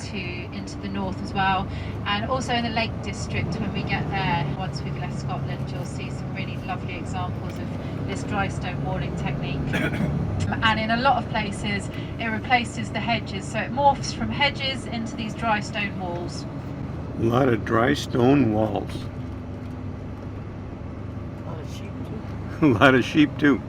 into the north as well, and also in the Lake District when we get there. Once we've left Scotland, you'll see some really lovely examples of this dry stone walling technique. And in a lot of places it replaces the hedges, so it morphs from hedges into these dry stone walls. A lot of dry stone walls. A lot of sheep too.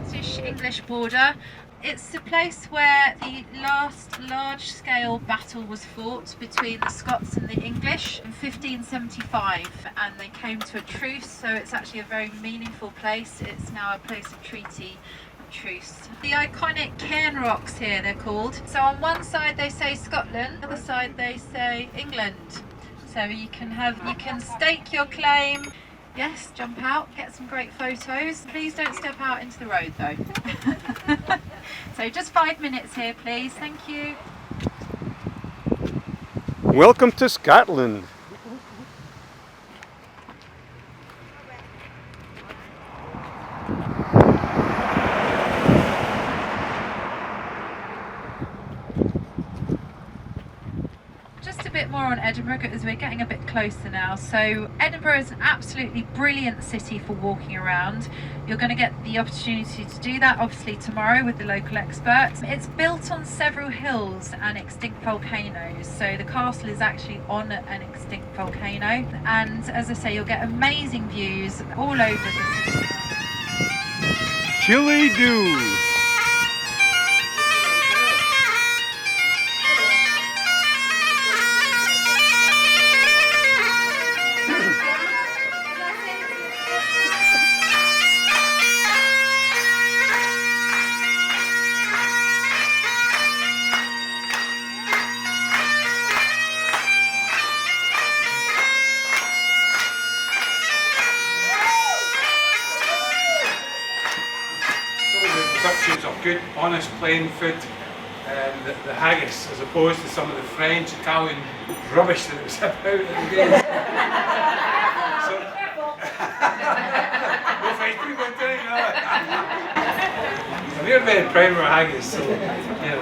Scottish English border. It's the place where the last large-scale battle was fought between the Scots and the English in 1575, and they came to a truce, so it's actually a very meaningful place. It's now a place of treaty and truce. The iconic cairn rocks here, they're called. So on one side they say Scotland, on the other side they say England. So you can stake your claim. Yes, jump out, get some great photos. Please don't step out into the road though. So just 5 minutes here, please. Thank you. Welcome to Scotland. Just a bit more on Edinburgh as we're getting a bit closer now. So Edinburgh is an absolutely brilliant city for walking around. You're going to get the opportunity to do that obviously tomorrow with the local experts. It's built on several hills and extinct volcanoes, so the castle is actually on an extinct volcano, and as I say, you'll get amazing views all over the city. Chili do. Of good, honest, plain food, the haggis, as opposed to some of the French, Italian rubbish that was about in the days. So, no French people doing that. We're very proud of our haggis, so you know,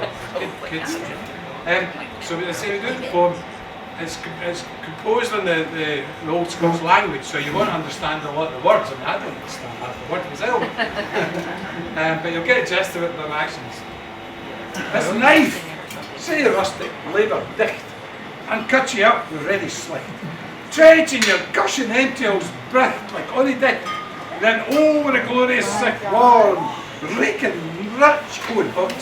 good stuff. So as I say, we do the poem. It's composed in the Old Scots language, so you won't understand a lot of the words. I mean, I don't understand half the word myself. But you'll get a gist of it from actions. This knife, say rustic, labour dicht, and cut you up with ready slight. Drenching your gushing entrails breath like ony dick, then over a glorious sick warm, reeking rich going hot.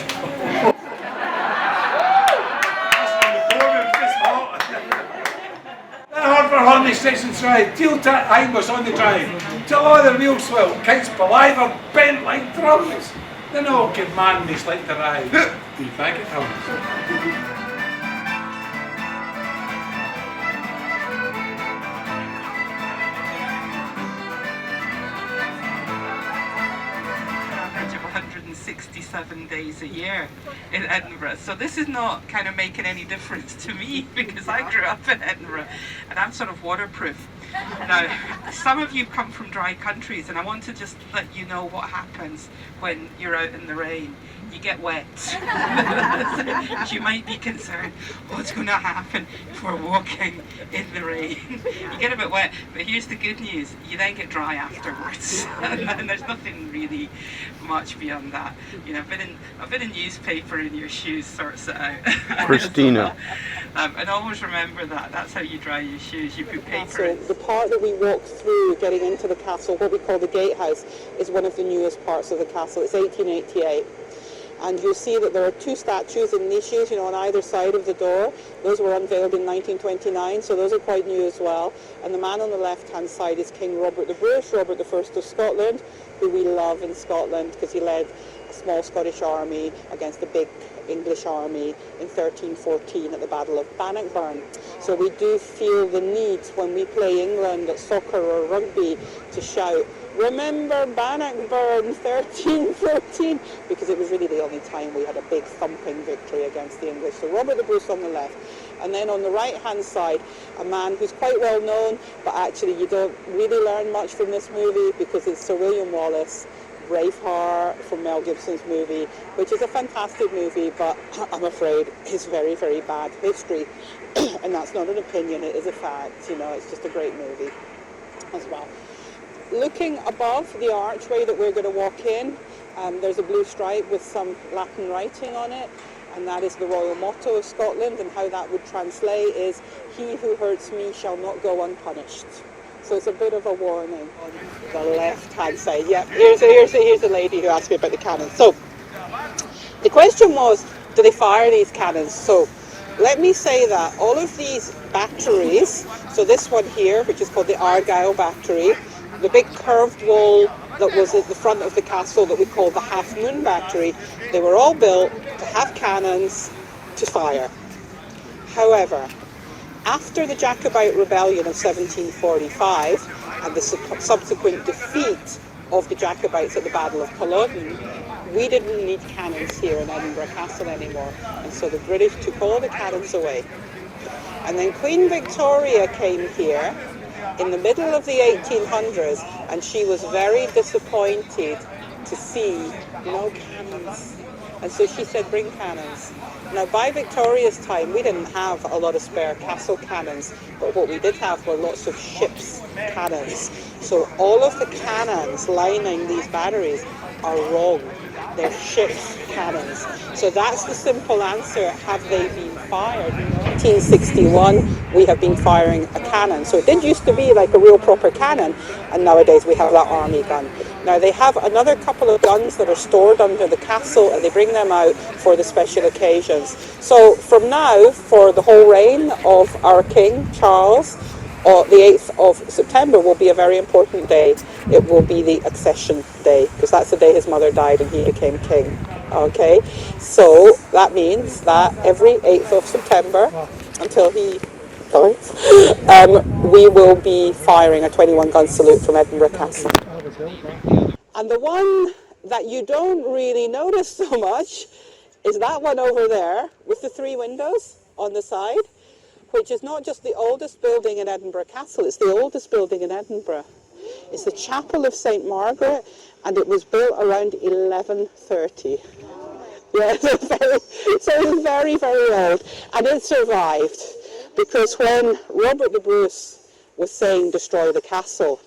For honey sits and tried, till tat Angus on the drive, till all the wheel swell, kites palaver, bent like drums. Then all good man makes like to ride. Be back at home. Of 167 days a year in Edinburgh. So this is not kind of making any difference to me because I grew up in Edinburgh and I'm sort of waterproof. Now, some of you come from dry countries and I want to just let you know what happens when you're out in the rain. You get wet. You might be concerned, what's going to happen if we're walking in the rain? You get a bit wet, but here's the good news, you then get dry afterwards. And there's nothing really much beyond that. You know, a bit of newspaper in your shoes sorts it out. Christina. And always remember that, that's how you dry your shoes, you put paper So in. the part that we walk through getting into the castle, what we call the gatehouse, is one of the newest parts of the castle. It's 1888. And you'll see that there are two statues in niches, you know, on either side of the door. Those were unveiled in 1929, so those are quite new as well. And the man on the left-hand side is King Robert the Bruce, Robert I of Scotland, who we love in Scotland because he led a small Scottish army against a big English army in 1314 at the Battle of Bannockburn. So we do feel the need when we play England at soccer or rugby to shout, "Remember Bannockburn 1314," because it was really the only time we had a big thumping victory against the English. So Robert the Bruce on the left. And then on the right-hand side, a man who's quite well known, but actually you don't really learn much from this movie because it's Sir William Wallace, Braveheart from Mel Gibson's movie, which is a fantastic movie, but I'm afraid it's very, very bad history. And that's not an opinion, it is a fact. You know, it's just a great movie as well. Looking above the archway that we're going to walk in, there's a blue stripe with some Latin writing on it, and that is the royal motto of Scotland, and how that would translate is, "He who hurts me shall not go unpunished." So it's a bit of a warning on the left-hand side. Yeah, here's a lady who asked me about the cannons. So the question was, do they fire these cannons? So let me say that all of these batteries, so this one here, which is called the Argyll battery, the big curved wall that was at the front of the castle that we call the Half Moon battery, they were all built to have cannons to fire. However, after the Jacobite Rebellion of 1745 and the subsequent defeat of the Jacobites at the Battle of Culloden, we didn't need cannons here in Edinburgh Castle anymore, and so the British took all the cannons away. And then Queen Victoria came here in the middle of the 1800s, and she was very disappointed to see no cannons. And so she said, bring cannons. Now, by Victoria's time, we didn't have a lot of spare castle cannons, but what we did have were lots of ships' cannons. So all of the cannons lining these batteries are wrong. They're ships' cannons. So that's the simple answer. Have they been fired? In 1961, we have been firing a cannon. So it did used to be like a real proper cannon, and nowadays we have that army gun. Now they have another couple of guns that are stored under the castle, and they bring them out for the special occasions. So from now, for the whole reign of our King Charles, the 8th of September will be a very important day. It will be the accession day, because that's the day his mother died and he became king. Okay, so that means that every 8th of September, until he dies, we will be firing a 21-gun salute from Edinburgh Castle. And the one that you don't really notice so much is that one over there with the 3 windows on the side, which is not just the oldest building in Edinburgh Castle, it's the oldest building in Edinburgh. It's the Chapel of St. Margaret, and it was built around 1130. Yeah, so it's very, very old. And it survived, because when Robert the Bruce was saying destroy the castle,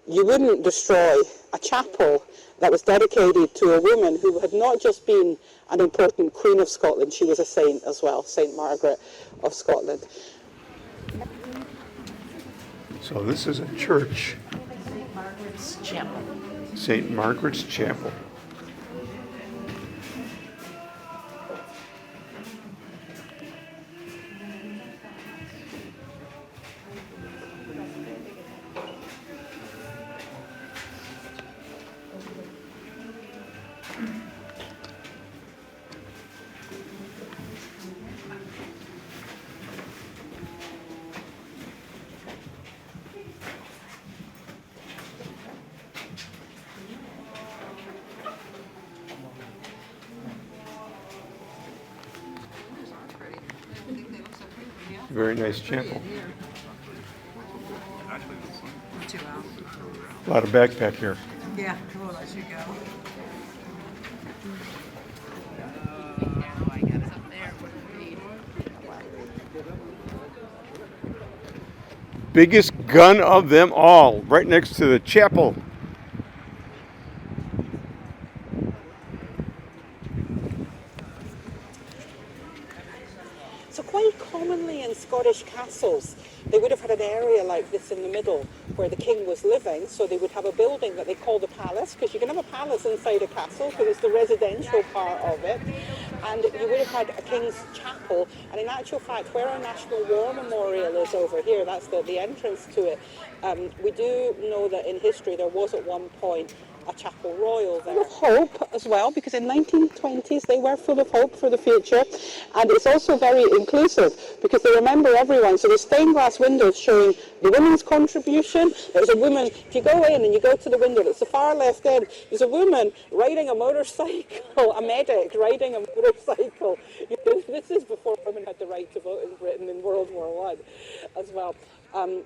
you wouldn't destroy a chapel that was dedicated to a woman who had not just been an important Queen of Scotland, she was a saint as well, St. Margaret of Scotland. So this is a church. St. Margaret's Chapel. St. Margaret's Chapel. Very nice chapel. A lot of backpack here. Yeah, well, as you go. Biggest gun of them all, right next to the chapel. So quite commonly in Scottish castles, they would have had an area like this in the middle where the king was living. So they would have a building that they call the palace, because you can have a palace inside a castle because it's the residential part of it. And you would have had a king's chapel. And in actual fact, where our National War Memorial is over here, that's the entrance to it, we do know that in history there was at one point a chapel royal there. Full of hope as well, because in 1920s they were full of hope for the future, and it's also very inclusive because they remember everyone. So there's stained glass windows showing the women's contribution. There's a woman, if you go in and you go to the window that's the far left end, there's a woman riding a motorcycle, a medic riding a motorcycle. This is before women had the right to vote in Britain in World War I as well.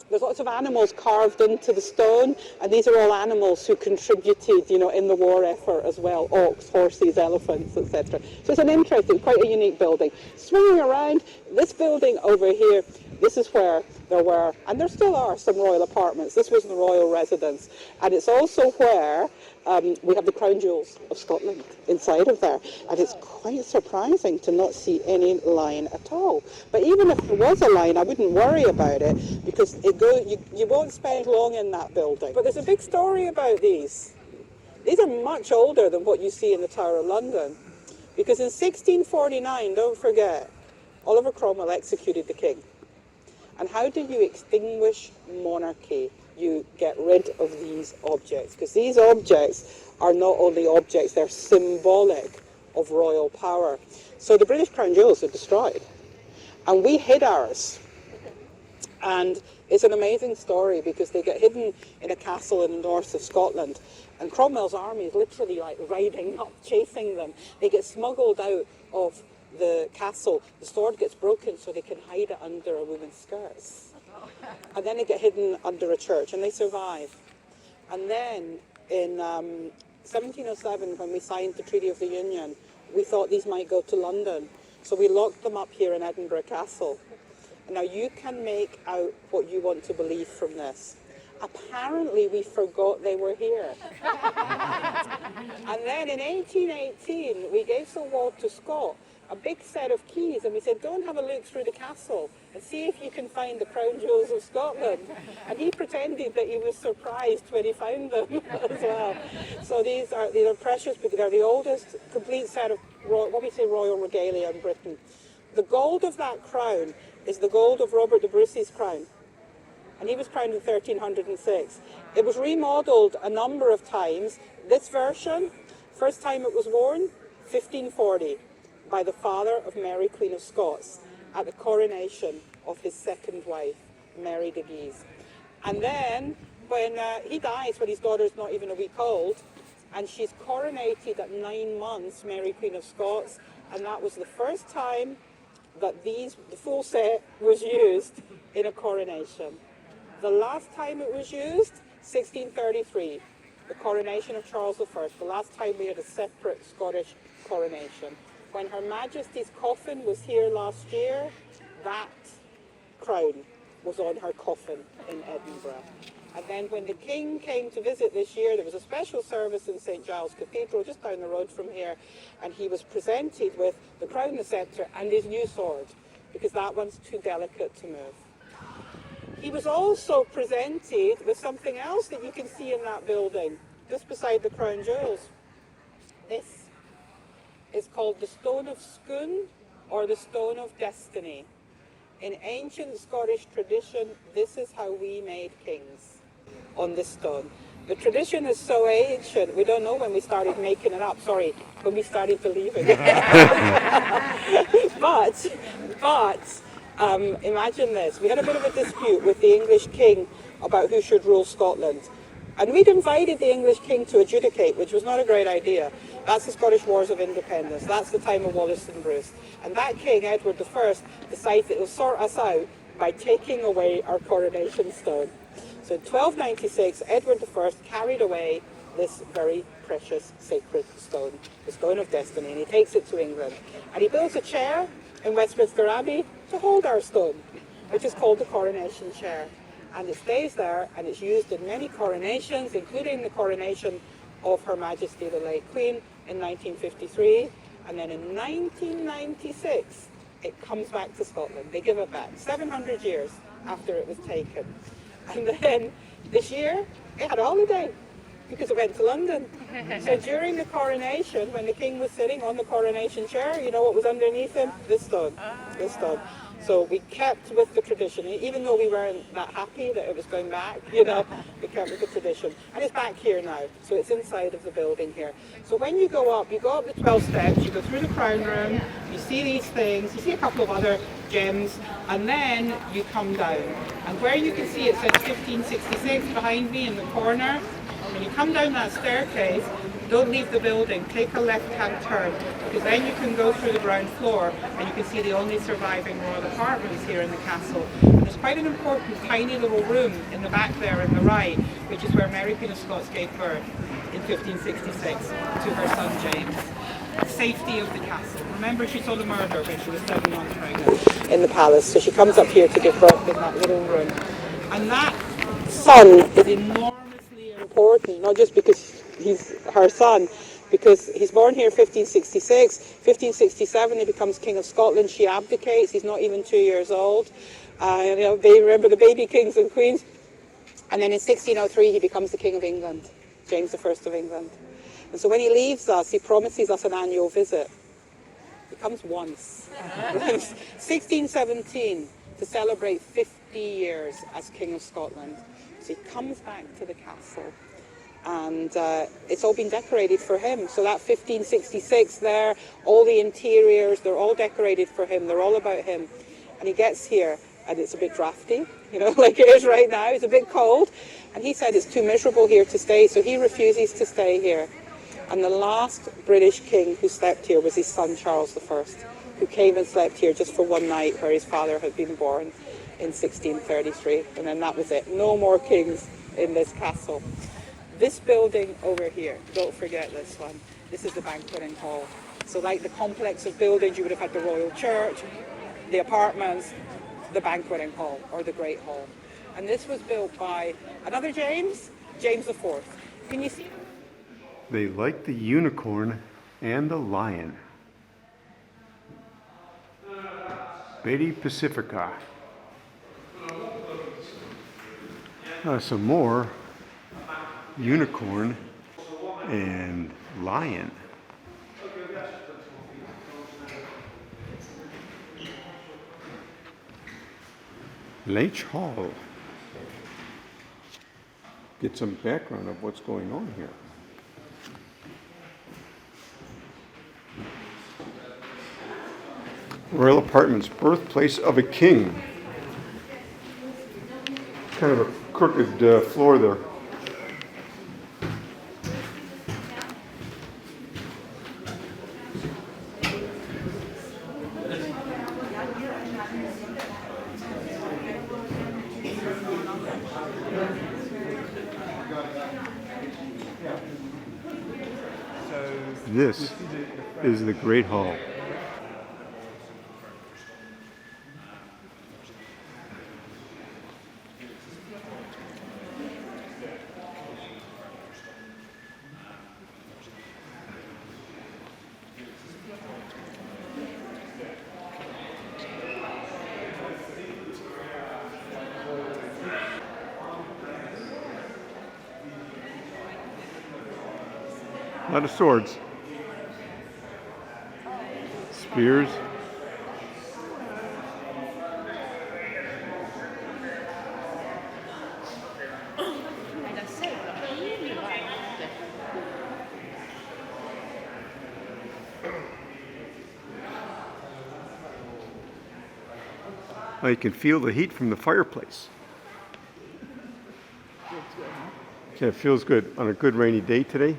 There's lots of animals carved into the stone, and these are all animals who contributed, in the war effort as well: ox, horses, elephants, etc. So it's an interesting, quite a unique building. Swinging around, this building over here, this is where there were, and there still are, some royal apartments. This was the royal residence, and it's also where we have the crown jewels of Scotland inside of there, and it's quite surprising to not see any line at all. But even if there was a line, I wouldn't worry about it, because you won't spend long in that building. But there's a big story about these. These are much older than what you see in the Tower of London, because in 1649, don't forget, Oliver Cromwell executed the king. And how do you extinguish monarchy? You get rid of these objects, because these objects are not only objects, they're symbolic of royal power. So the British crown jewels are destroyed, and we hid ours. And it's an amazing story, because they get hidden in a castle in the north of Scotland, and Cromwell's army is literally like riding up, chasing them. They get smuggled out of the castle. The sword gets broken so they can hide it under a woman's skirts. And then they get hidden under a church, and they survive. And then in 1707, when we signed the Treaty of the Union, we thought these might go to London. So we locked them up here in Edinburgh Castle. And now you can make out what you want to believe from this. Apparently we forgot they were here. And then in 1818, we gave Sir Walter Scott a big set of keys, and we said, go and have a look through the castle and see if you can find the crown jewels of Scotland. And he pretended that he was surprised when he found them as well. So these are precious, because they're the oldest complete set of what we say royal regalia in Britain. The gold of that crown is the gold of Robert the Bruce's crown, and he was crowned in 1306. It was remodeled a number of times. This version, first time it was worn, 1540. By the father of Mary, Queen of Scots, at the coronation of his second wife, Mary de Guise. And then, when he dies, when his daughter's not even a week old, and she's coronated at 9 months, Mary, Queen of Scots, and that was the first time that the full set was used in a coronation. The last time it was used, 1633, the coronation of Charles I, the last time we had a separate Scottish coronation. When Her Majesty's coffin was here last year, that crown was on her coffin in Edinburgh. And then when the King came to visit this year, there was a special service in St Giles Cathedral, just down the road from here, and he was presented with the crown, the sceptre, and his new sword, because that one's too delicate to move. He was also presented with something else that you can see in that building, just beside the crown jewels. This is called the Stone of Scone, or the Stone of Destiny. In ancient Scottish tradition, this is how we made kings, on this stone. The tradition is so ancient, we don't know when we started making it up. Sorry, when we started believing it. But imagine this. We had a bit of a dispute with the English king about who should rule Scotland. And we'd invited the English king to adjudicate, which was not a great idea. That's the Scottish Wars of Independence. That's the time of Wallace and Bruce. And that king, Edward I, decided that he'll sort us out by taking away our coronation stone. So in 1296, Edward I carried away this very precious sacred stone, the Stone of Destiny, and he takes it to England. And he builds a chair in Westminster Abbey to hold our stone, which is called the coronation chair. And it stays there, and it's used in many coronations, including the coronation of Her Majesty the late Queen in 1953. And then in 1996, it comes back to Scotland. They give it back, 700 years after it was taken. And then this year, it had a holiday, because it went to London. So during the coronation, when the king was sitting on the coronation chair, you know what was underneath him? This stone, this stone. So we kept with the tradition, even though we weren't that happy that it was going back, we kept with the tradition. And it's back here now, so it's inside of the building here. So when you go up the 12 steps, you go through the crown room, you see these things, you see a couple of other gems, and then you come down. And where you can see it says 1566 behind me in the corner, when you come down that staircase, Don't leave the building, take a left-hand turn, because then you can go through the ground floor and you can see the only surviving royal apartments here in the castle. And there's quite an important tiny little room in the back there on the right, which is where Mary Queen of Scots gave birth in 1566 to her son James. Safety of the castle. Remember, she saw the murder when she was 7 months pregnant in the palace, so she comes up here to give birth in that little room. And that son is enormously important, not just because he's her son, because he's born here in 1566. 1567 he becomes King of Scotland. She abdicates. He's not even 2 years old. They remember the baby kings and queens. And then in 1603 he becomes the King of England, James I of England. And so when he leaves us, he promises us an annual visit. He comes once. 1617 to celebrate 50 years as King of Scotland. So he comes back to the castle, and it's all been decorated for him. So that 1566 there, all the interiors, they're all decorated for him. They're all about him. And he gets here, and it's a bit drafty, like it is right now. It's a bit cold. And he said it's too miserable here to stay, so he refuses to stay here. And the last British king who slept here was his son Charles I, who came and slept here just for one night where his father had been born in 1633. And then that was it. No more kings in this castle. This building over here, don't forget this one. This is the banqueting hall. So like the complex of buildings, you would have had the Royal Church, the apartments, the banqueting hall, or the Great Hall. And this was built by another James, James IV. Can you see? They like the unicorn and the lion. Betty Pacifica. Some more unicorn and lion. Leach Hall. Get some background of what's going on here. Royal Apartments, birthplace of a king. Kind of a crooked floor there. This is the Great Hall. A lot of swords. Spears. Oh, you can feel the heat from the fireplace. Yeah, it feels good on a good rainy day today.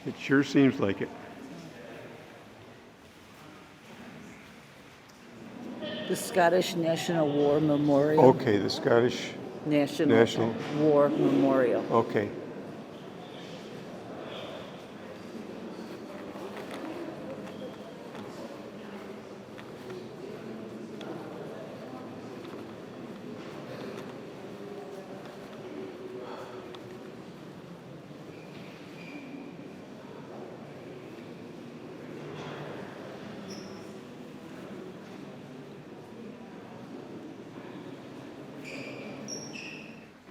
It sure seems like it. The Scottish National War Memorial. Okay, the Scottish National War Memorial. Okay.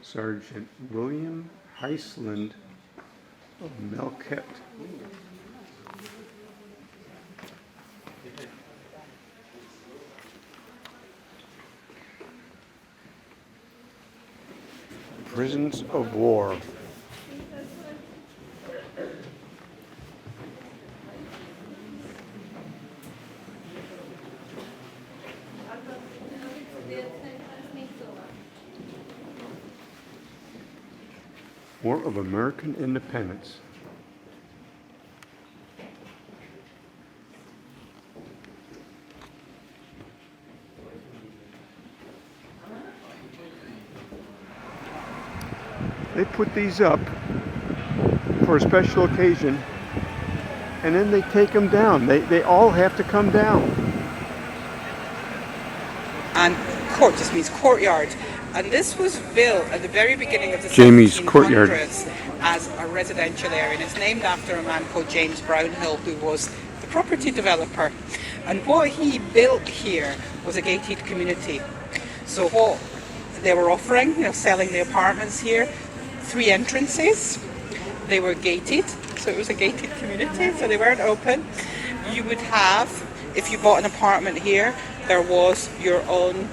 Sergeant William Heisland of Melket. Prisons of War. Memorial of American Independence. They put these up for a special occasion, and then they take them down. They all have to come down. And court just means courtyard. And this was built at the very beginning of the Jamie's 1700s courtyard. as a residential area. And it's named after a man called James Brownhill, who was the property developer. And what he built here was a gated community. So what they were offering, selling the apartments here, 3 entrances. They were gated, so it was a gated community, so they weren't open. You would have, if you bought an apartment here, there was your own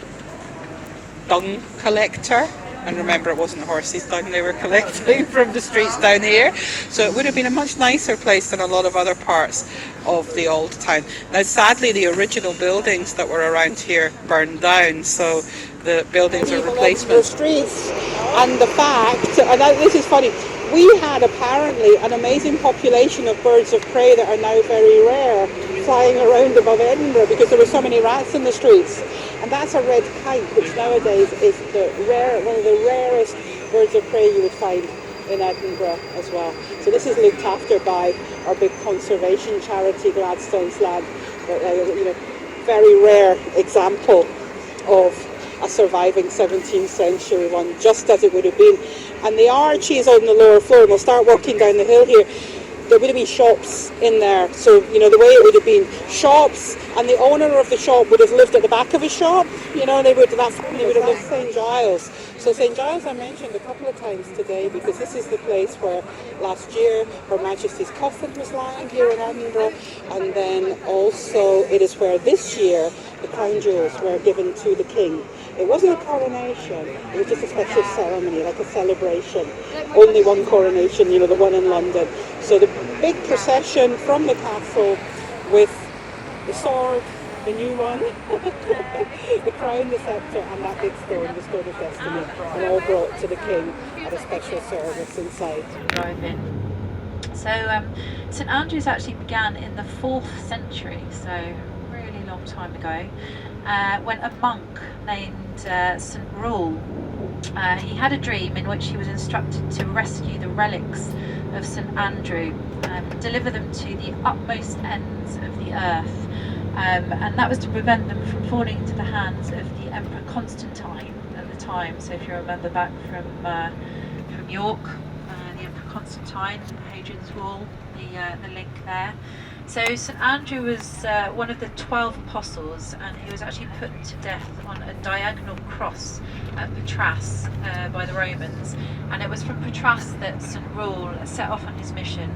dung collector. And remember, it wasn't horses' dung they were collecting from the streets down here. So it would have been a much nicer place than a lot of other parts of the old town. Now, sadly, the original buildings that were around here burned down, so the buildings are replacements. The streets, and the fact, and this is funny, we had apparently an amazing population of birds of prey that are now very rare flying around above Edinburgh because there were so many rats in the streets. And that's a red kite, which nowadays is one of the rarest birds of prey you would find in Edinburgh as well. So this is looked after by our big conservation charity, Gladstone's Land. Very rare example of a surviving 17th century one, just as it would have been. And the arches on the lower floor, and we'll start walking down the hill here, there would have been shops in there. So, the way it would have been shops, and the owner of the shop would have lived at the back of his shop. They would have lived St. Giles. So St. Giles I mentioned a couple of times today because this is the place where last year Her Majesty's coffin was lying here in Edinburgh, and then also it is where this year the crown jewels were given to the King. It wasn't a coronation, it was just a special ceremony, like a celebration. Only one coronation, the one in London. So the big procession from the castle with the sword, the new one, the crown, the sceptre, and that big stone, the Stone of Destiny, and all brought to the King at a special service inside. Drive in. So St Andrews actually began in the 4th century, so a really long time ago, when a monk named St Rule, he had a dream in which he was instructed to rescue the relics of St Andrew, deliver them to the utmost ends of the earth, and that was to prevent them from falling into the hands of the Emperor Constantine at the time. So if you remember back from York, the Emperor Constantine, Hadrian's Wall, the link there. So St Andrew was one of the 12 apostles, and he was actually put to death on a diagonal cross at Patras by the Romans. And it was from Patras that St Rule set off on his mission,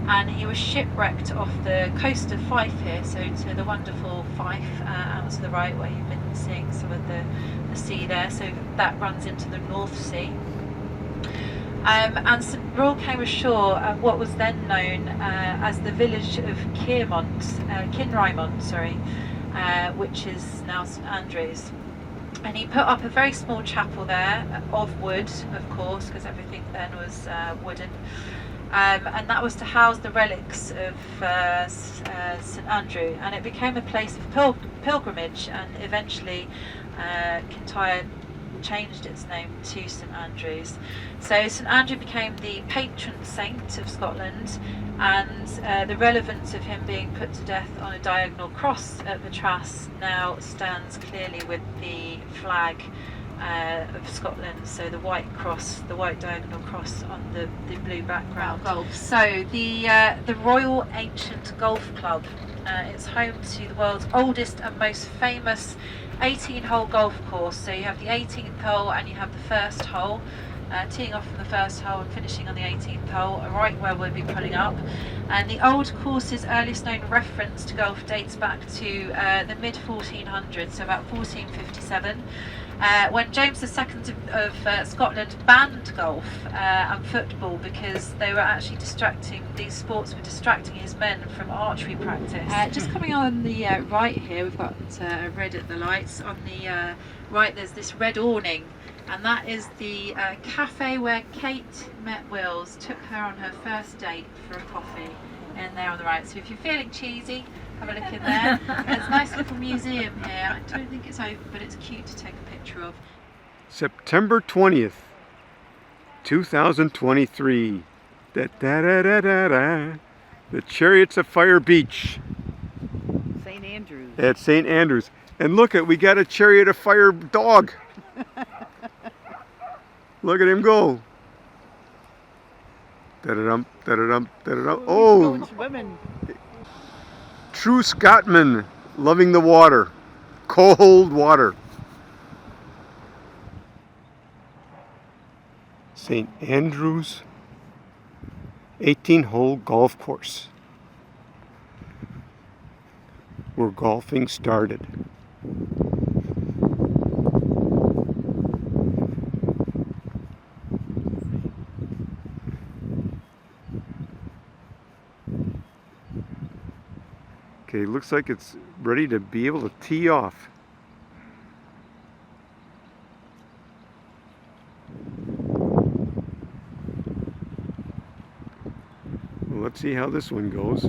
and he was shipwrecked off the coast of Fife here, so to the wonderful Fife out to the right where you've been seeing some of the sea there. So that runs into the North Sea. And St Rule came ashore at what was then known as the village of Kinrymont, which is now St Andrews. And he put up a very small chapel there of wood, of course, because everything then was wooden. And that was to house the relics of St Andrew, and it became a place of pilgrimage, and eventually Kintyre changed its name to St Andrews. So St Andrew became the patron saint of Scotland, and the relevance of him being put to death on a diagonal cross at Patras now stands clearly with the flag of Scotland, so the white cross, the white diagonal cross on the blue background. Golf. So the Royal Ancient Golf Club, it's home to the world's oldest and most famous 18-hole golf course. So you have the 18th hole and you have the first hole, teeing off from the first hole and finishing on the 18th hole, right where we'll be pulling up. And the old course's earliest known reference to golf dates back to the mid 1400s, so about 1457. When James II of Scotland banned golf and football because they were actually these sports were distracting his men from archery practice. Just coming on the right here, we've got red at the lights. On the right there's this red awning, And that is the cafe where Kate met Wills, took her on her first date for a coffee, in there on the right. So if you're feeling cheesy, have a look in there. There's a nice little museum here. I don't think it's open, but it's cute to take a picture of. September 20th, 2023. Da, da, da, da, da, da. The Chariots of Fire Beach St. Andrews. at St. Andrews. And look we got a Chariot of Fire dog. Look at him go. Da-da-dum, da-da-dum, da-da-dum. Oh, Women. true Scotsman, loving the water. Cold water. St. Andrews 18-hole golf course, where golfing started. Okay, looks like it's ready to be able to tee off. Well, let's see how this one goes.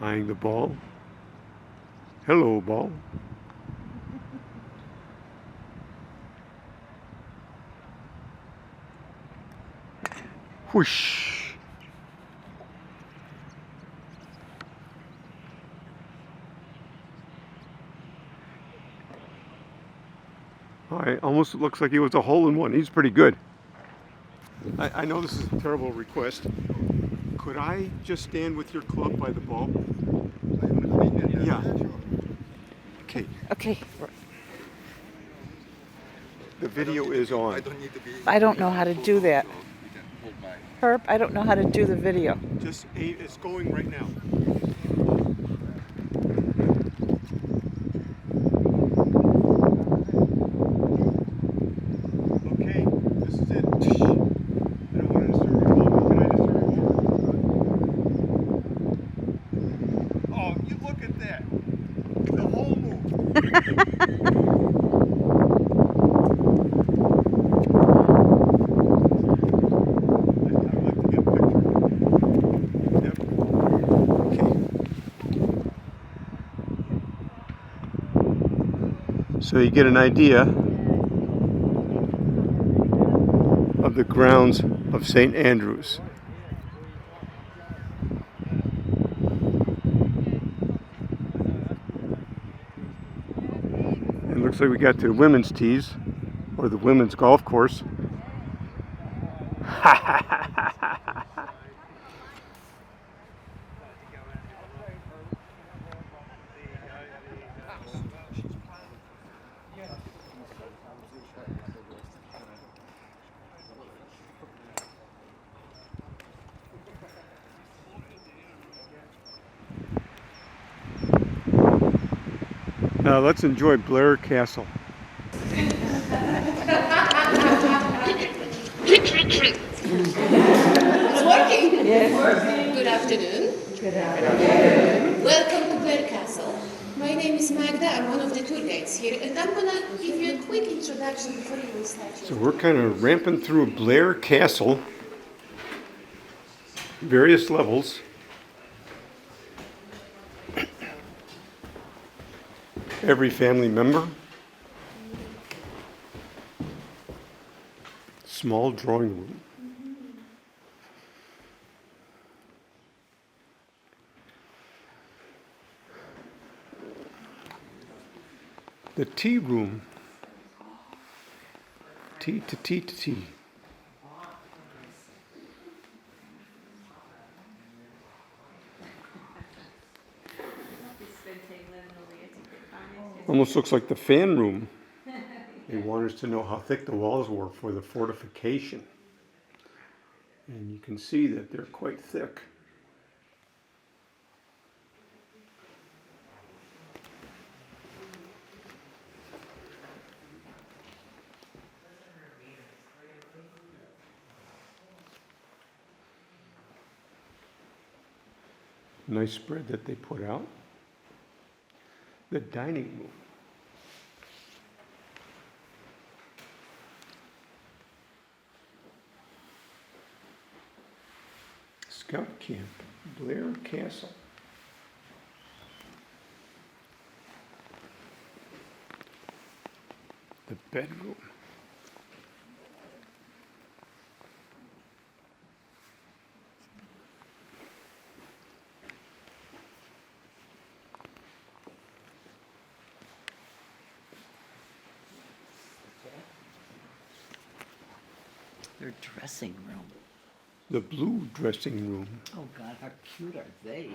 Eyeing the ball. Hello, ball. Whoosh. It almost looks like he was a hole-in-one. He's pretty good. I know this is a terrible request. Could I just stand with your club by the ball? Yeah. Okay. Okay. The video is on. I don't know how to do that. Herb, I don't know how to do the video. Just it's going right now. Okay, this is it. I don't want to disturb your ball. Can I disturb your ball? Oh, you look at that. The whole move. So you get an idea of the grounds of St. Andrews. It looks like we got to the women's tees, or the women's golf course. Now let's enjoy Blair Castle. It's working. Yes. Good afternoon. Good afternoon. Welcome to Blair Castle. My name is Magda. I'm one of the tour guides here, and I'm gonna give you a quick introduction before you start. So we're kind of ramping through Blair Castle, various levels. Every family member. Small drawing room. The tea room. Tea to tea to tea. Almost looks like the fan room. They want us to know how thick the walls were for the fortification. And you can see that they're quite thick. Nice spread that they put out. The dining room. Scout camp, Blair Castle. The bedroom. Their dressing room. The blue dressing room. Oh God, how cute are they?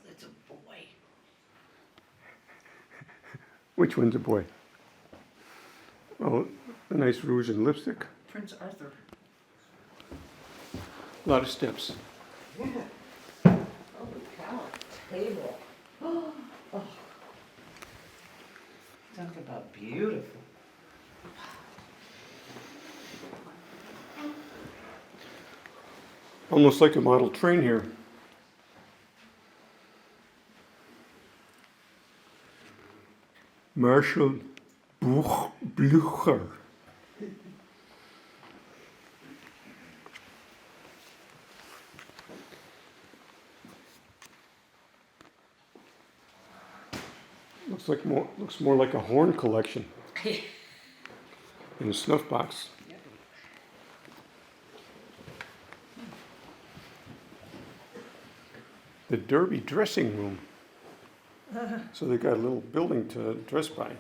That's a boy. Which one's a boy? Oh, a nice rouge and lipstick. Prince Arthur. A lot of steps. Yeah. Holy cow, table. Oh. Talk about beautiful. Almost like a model train here. Marshal Blucher. Looks more like a horn collection in a snuff box. The Derby dressing room. So they got a little building to dress by.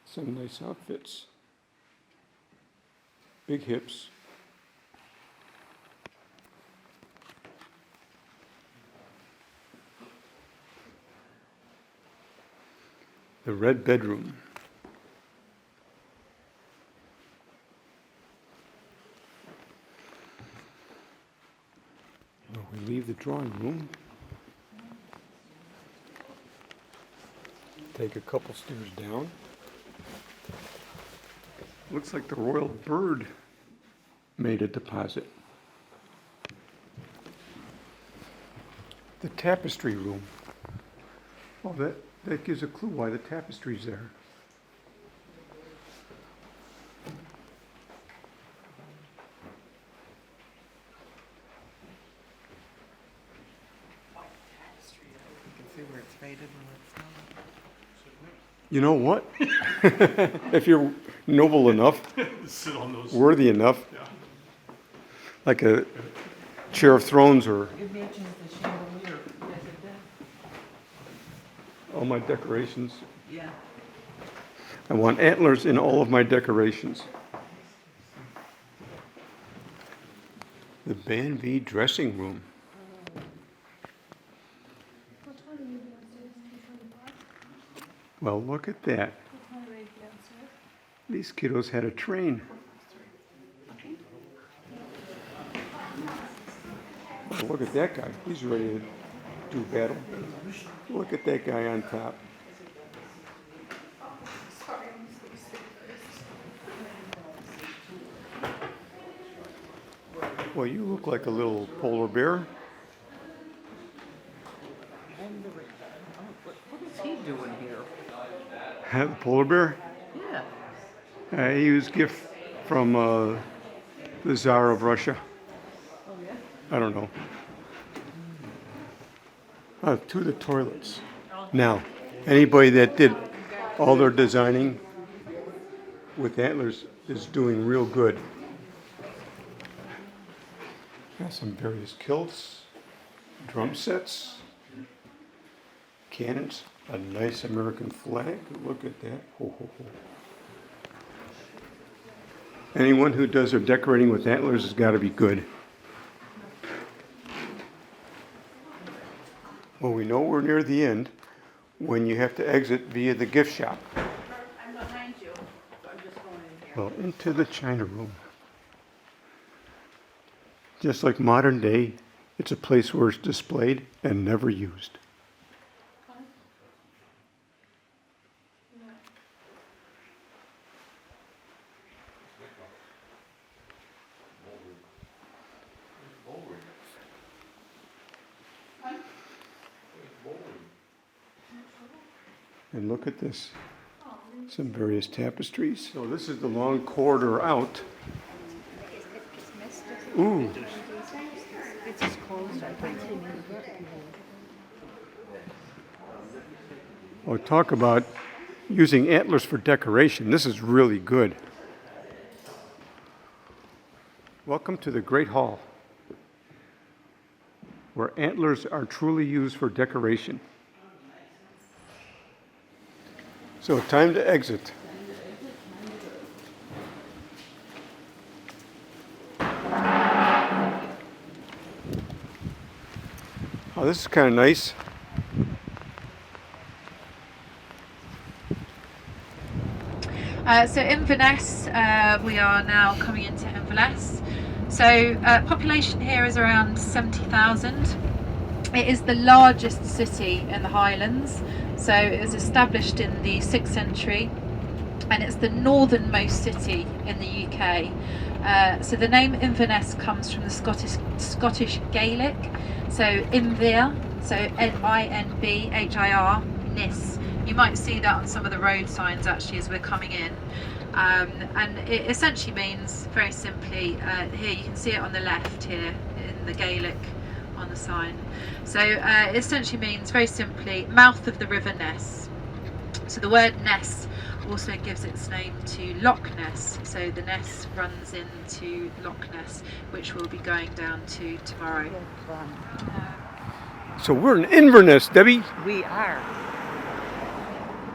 Some nice outfits. Big hips. The red bedroom. Well, we leave the drawing room. Take a couple stairs down. Looks like the royal bird made a deposit. The tapestry room. Oh, that gives a clue why the tapestry's there. You can see where it's faded and where it's not. You know what? If you're noble enough, Sit on those. worthy enough, Yeah. like a chair of thrones or It matches the chandelier. Yes, it does. all my decorations. Yeah. I want antlers in all of my decorations. The Banvie dressing room. Well, look at that. These kiddos had a train. Oh, look at that guy. He's ready to do battle. Look at that guy on top. Well, you look like a little polar bear. What is he doing here? The polar bear? Yeah. He was a gift from the Tsar of Russia. Oh yeah. I don't know. To the toilets. Now, anybody that did all their designing with antlers is doing real good. Got some various kilts, drum sets, cannons, a nice American flag. Look at that. Ho, ho, ho. Anyone who does their decorating with antlers has got to be good. Well, we know we're near the end when you have to exit via the gift shop. I'm behind you. I'm just going in here. Well, into the China room. Just like modern day, it's a place where it's displayed and never used. And look at this. Some various tapestries. So this is the long corridor out. Ooh. Oh, talk about using antlers for decoration. This is really good. Welcome to the Great Hall, where antlers are truly used for decoration. So, time to exit. Oh, this is kind of nice. So Inverness, we are now coming into Inverness. So population here is around 70,000. It is the largest city in the Highlands. So it was established in the 6th century, and it's the northernmost city in the UK. So the name Inverness comes from the Scottish Gaelic. So Invir, so N-I-N-B-H-I-R, Nis. You might see that on some of the road signs actually as we're coming in. And it essentially means, very simply, here you can see it on the left here in the Gaelic on the sign. So it essentially means, very simply, mouth of the River Ness. So the word Ness also gives its name to Lock Ness. So the Ness runs into Lock Ness, which we'll be going down to tomorrow. So we're in Inverness, Debbie. We are.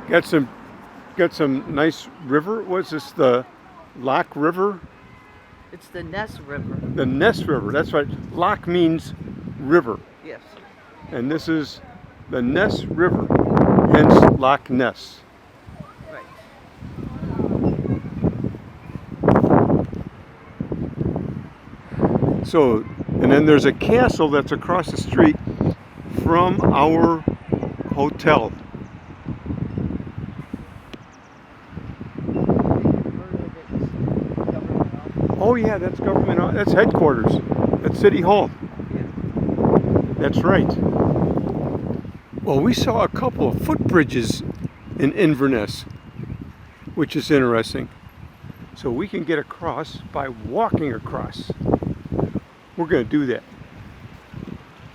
Got some nice river. What's this? The Lock River? It's the Ness River. The Ness River. That's right. Lock means river. Yes. And this is the Ness River, hence Loch Ness. Right. So, and then there's a castle that's across the street from our hotel. Oh yeah, that's government, that's headquarters. That's City Hall. That's right. Well, we saw a couple of footbridges in Inverness, which is interesting. So we can get across by walking across. We're going to do that.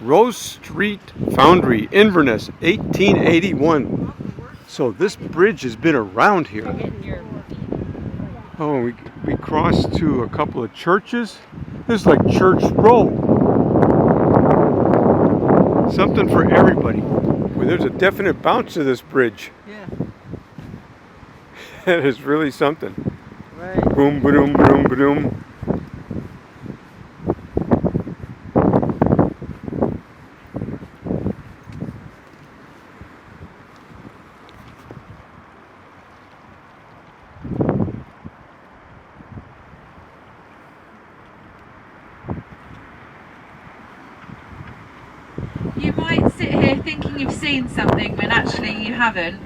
Rose Street Foundry, Inverness, 1881. So this bridge has been around here. Oh, we crossed to a couple of churches. This is like Church Row. Something for everybody. Well, there's a definite bounce to this bridge. Yeah. That is really something. Right. Boom, ba-doom, ba-doom, ba-doom. You might sit here thinking you've seen something when actually you haven't.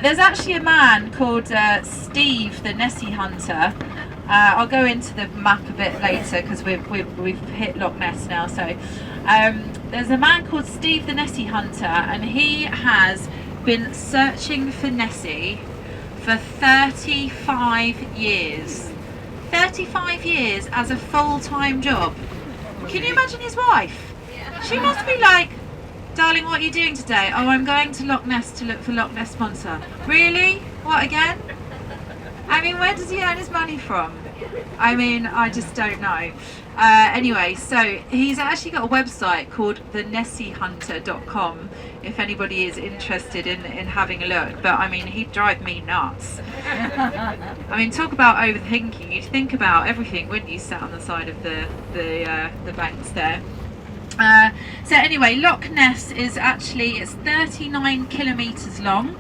There's actually a man called Steve the Nessie hunter. I'll go into the map a bit later because we've hit Loch Ness now. So there's a man called Steve the Nessie hunter, and he has been searching for Nessie for 35 years. 35 years as a full-time job. Can you imagine his wife? She must be like, darling, what are you doing today? Oh, I'm going to Loch Ness to look for Loch Ness Monster. Really? What, again? I mean, where does he earn his money from? I mean, I just don't know. Anyway, so he's actually got a website called thenessiehunter.com if anybody is interested in having a look. But I mean, he'd drive me nuts. I mean, talk about overthinking. You'd think about everything, wouldn't you, sat on the side of the banks there. So anyway, Loch Ness is actually, it's 39 kilometres long.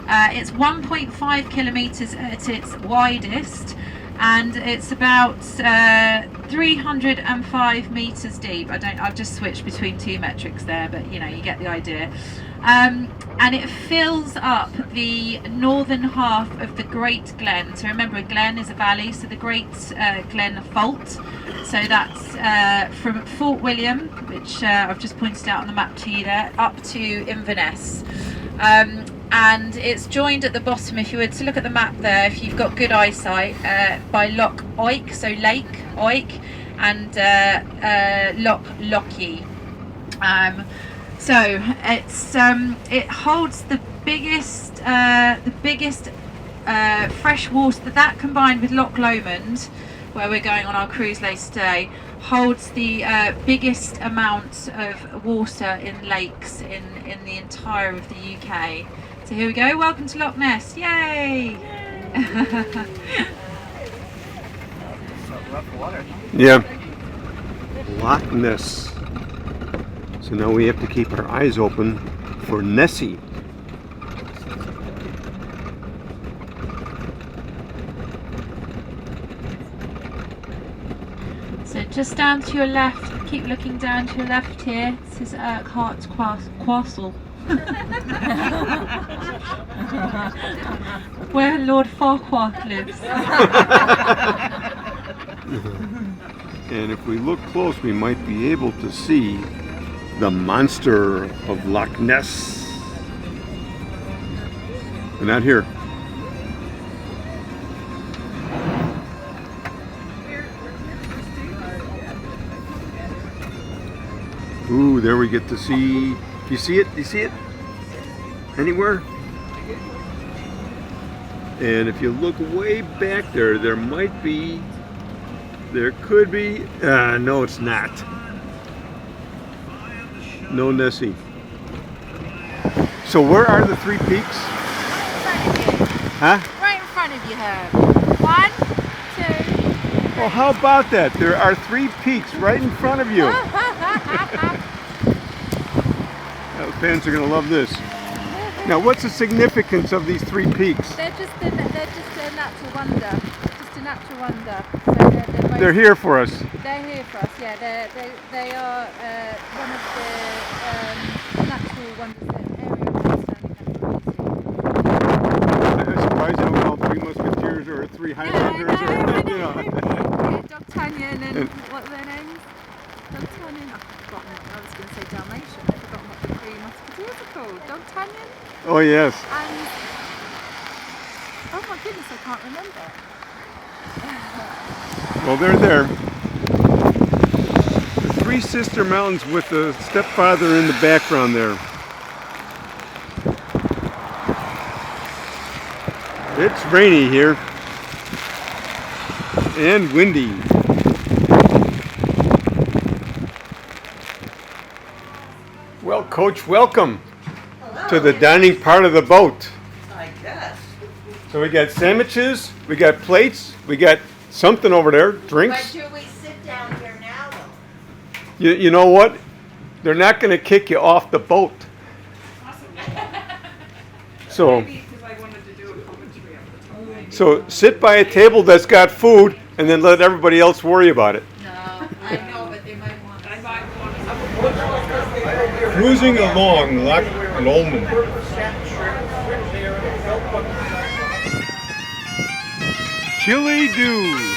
It's 1.5 kilometres at its widest, and it's about 305 meters deep. I've just switched between two metrics there, but you know, you get the idea. And it fills up the northern half of the Great Glen. So remember, a glen is a valley, so the Great Glen Fault. So that's from Fort William, which I've just pointed out on the map to you there, up to Inverness. And it's joined at the bottom, if you were to look at the map there, if you've got good eyesight, by Loch Oik, so Lake Oik, and Loch Lochy. So it's it holds the biggest fresh water. That combined with Loch Lomond, where we're going on our cruise later today, holds the biggest amount of water in lakes in the entire of the UK. So here we go. Welcome to Loch Ness. Yay! Yeah. Lock Ness. So now we have to keep our eyes open for Nessie. So just down to your left, keep looking down to your left here. This is Urquhart's Castle. Where Lord Farquhar lives. And if we look close, we might be able to see the monster of Loch Ness. But not here. Ooh, there we get to see. Do you see it? Do you see it? Anywhere? And if you look way back there, there might be, there could be, no it's not. No Nessie. So where are the three peaks? Huh? Right in front of you, Herb. 1, 2. Well, how about that? There are three peaks right in front of you. The fans are going to love this. Now, what's the significance of these three peaks? They're just a natural wonder. Just a natural wonder. So They're here for us. They're here for us. Yeah, they are one of the natural wonders that area of I'm surprised you don't call three musketeers or three Highlanders or you know. Yeah, D'Artagnan and what are their names? D'Artagnan. I've forgotten. I was going to say Dalmatian. I've forgotten what the three musketeers are called. D'Artagnan. Oh yes. And oh my goodness, I can't remember. Well, they're there. The Three Sister Mountains with the stepfather in the background there. It's rainy here. And windy. Well, Coach, welcome to the dining part of the boat. I guess. So we got sandwiches, we got plates, we got something over there, drinks. But do we sit down here now, though? You know what? They're not going to kick you off the boat. So, so sit by a table that's got food and then let everybody else worry about it. No, I know, but they might want us. Cruising along Loch Lomond. Chili do.